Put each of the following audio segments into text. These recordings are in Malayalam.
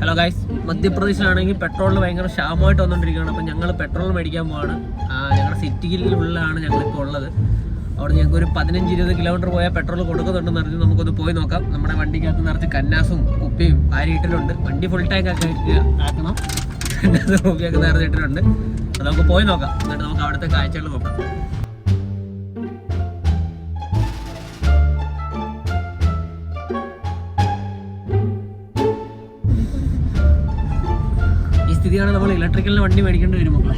ഹലോ ഗൈസ്, മധ്യപ്രദേശിലാണെങ്കിൽ പെട്രോളിന് ഭയങ്കര ക്ഷാമമായിട്ട് വന്നുകൊണ്ടിരിക്കുകയാണ്. അപ്പം ഞങ്ങൾ പെട്രോൾ മേടിക്കാൻ പോവാണ്. ഞങ്ങളുടെ സിറ്റിയിലുള്ളതാണ് ഞങ്ങളിപ്പോൾ ഉള്ളത്. അവിടെ ഞങ്ങൾക്ക് ഒരു 15-20 കിലോമീറ്റർ പോയാൽ പെട്രോൾ കൊടുക്കുന്നുണ്ടെന്ന് അറിഞ്ഞു. നമുക്കൊന്ന് പോയി നോക്കാം. നമ്മുടെ വണ്ടിക്കകത്ത് നിറച്ച് കന്നാസും കുപ്പിയും ഇട്ടിട്ടുണ്ട്. വണ്ടി ഫുൾ ടാങ്ക് ഒക്കെ ആക്കണം. കന്നാസും കുപ്പിയൊക്കെ നിറഞ്ഞിട്ടിട്ടുണ്ട്. അത് നമുക്ക് പോയി നോക്കാം. എന്നിട്ട് നമുക്ക് അവിടുത്തെ കാഴ്ചകൾ നോക്കാം. സ്ഥിതിയാണ് നമ്മൾ ഇലക്ട്രിക്കലിന് വണ്ടി മേടിക്കേണ്ടി വരും മക്കളെ.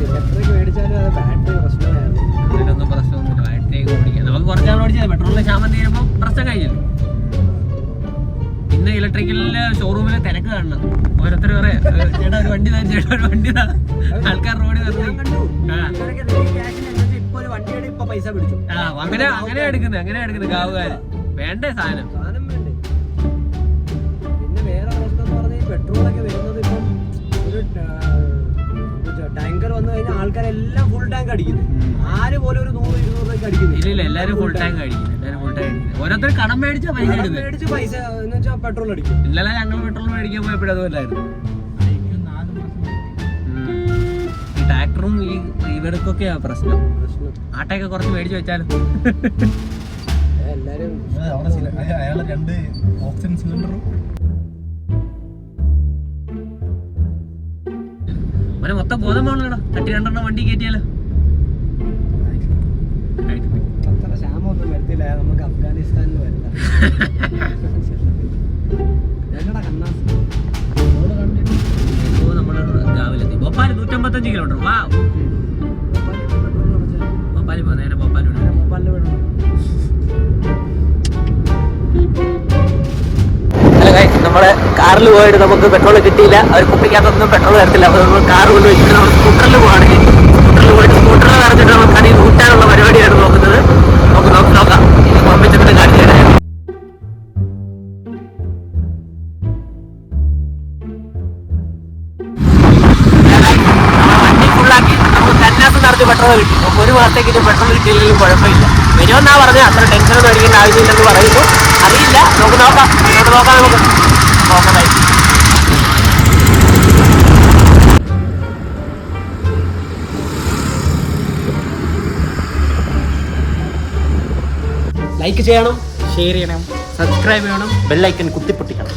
ഇലക്ട്രിക് മേടിച്ചാലും അത് ബാറ്ററി പ്രശ്നമായിരുന്നു. അതിലൊന്നും പ്രശ്നമൊന്നുമില്ല. ബാറ്ററി ഓടിക്കാം. നമുക്ക് കുറച്ചാൾ ഓടിച്ചാൽ പെട്രോളിന് ക്ഷാമം തീരുമ്പോൾ പ്രശ്നം കഴിഞ്ഞില്ല. പിന്നെ ഇലക്ട്രിക്കലിലെ ഷോറൂമിൽ തിരക്ക് കാണണം. ഓരോരുത്തർ പറയാം, ചേട്ടാ ഒരു വണ്ടി ചേട്ടാ ഒരു വണ്ടി ആൾക്കാർ റോഡിൽ അങ്ങനെ എടുക്കുന്നത് കാവുകാര് വേണ്ടേ സാധനം. പെട്രോളൊക്കെ വരുന്നത് ഇപ്പം ഒരു ടാങ്കർ വന്നു കഴിഞ്ഞാൽ ആൾക്കാരെല്ലാം ഫുൾ ടാങ്ക് അടിക്കുന്നു. ആര് പോലും ഒരു 100-200 രൂപയ്ക്ക് അടിക്കുന്നില്ല. ഇല്ല, എല്ലാവരും ഫുൾ ടാങ്ക് അടിക്കുന്നു. ഓരോരുത്തർ കടം മേടിച്ച പൈസ എന്ന് വെച്ചാൽ പെട്രോൾ അടിക്കും. ഇന്നലെ ഞങ്ങൾ പെട്രോൾ മേടിക്കാൻ പോയപ്പോഴും അതുമല്ലായിരുന്നു. ഈ ട്രാക്ടറും ഇവർക്കൊക്കെയാ പ്രശ്നം. ആട്ടയൊക്കെ കുറച്ച് മേടിച്ചു വെച്ചാലും എല്ലാരും അയാളെ 2 ഓക്സിജൻ സിലിണ്ടറും മൊത്തം ബോധമാണല്ലോ. തട്ടി 2 വണ്ടി കയറ്റിയാലോ. അത്ര ക്ഷാമൊന്നും വരത്തില്ല. നമുക്ക് അഫ്ഗാനിസ്ഥാനിൽ വരുത്താം. നമ്മള് രാവിലെ ഭോപ്പാൽ 155 കിലോമീറ്റർ. വാ ഭോപ്പാലിൽ പോ. നേരെ ഭോപ്പാലിൽ വിടണം. നമ്മള് കാറിൽ പോയിട്ട് നമുക്ക് പെട്രോൾ കിട്ടിയില്ല. അവർ കുപ്പിക്കകത്തൊന്നും പെട്രോൾ തരത്തില്ല. അപ്പോൾ നമ്മൾ കാർ കൊണ്ട് വെച്ചിട്ട് നമ്മൾ സ്കൂട്ടറിൽ പോവാണെങ്കിൽ സ്കൂട്ടറിൽ പോയിട്ട് സ്കൂട്ടറിൽ നിറച്ചിട്ട് നമ്മൾ കടി കൂട്ടാനുള്ള പരിപാടിയാണ് നോക്കുന്നത്. നമുക്ക് നോക്കാം. ഇത് പുറപ്പിച്ചിട്ട് കാണിച്ചു തരാം. വണ്ടി ഫുള്ളാക്കി നമുക്ക് കന്നാസ് നിറച്ച് പെട്രോൾ കിട്ടി. നമുക്ക് 1 മാസത്തേക്ക് ഇത് പെട്രോൾ കിട്ടിയില്ലെങ്കിലും കുഴപ്പമില്ല. വരുമെന്നാ പറഞ്ഞത്. അത്ര ടെൻഷനൊന്നും അടിക്കേണ്ട ആവശ്യമില്ലെന്ന് പറയുന്നു. അറിയില്ല, നമുക്ക് നോക്കാം. അങ്ങോട്ട് നോക്കാം. നമുക്ക് നോക്കാം. ലൈക്ക് ചെയ്യണം, ഷെയർ ചെയ്യണം, സബ്സ്ക്രൈബ് ചെയ്യണം, ബെല്ലൈക്കൺ കുത്തിപ്പൊട്ടിക്കണം.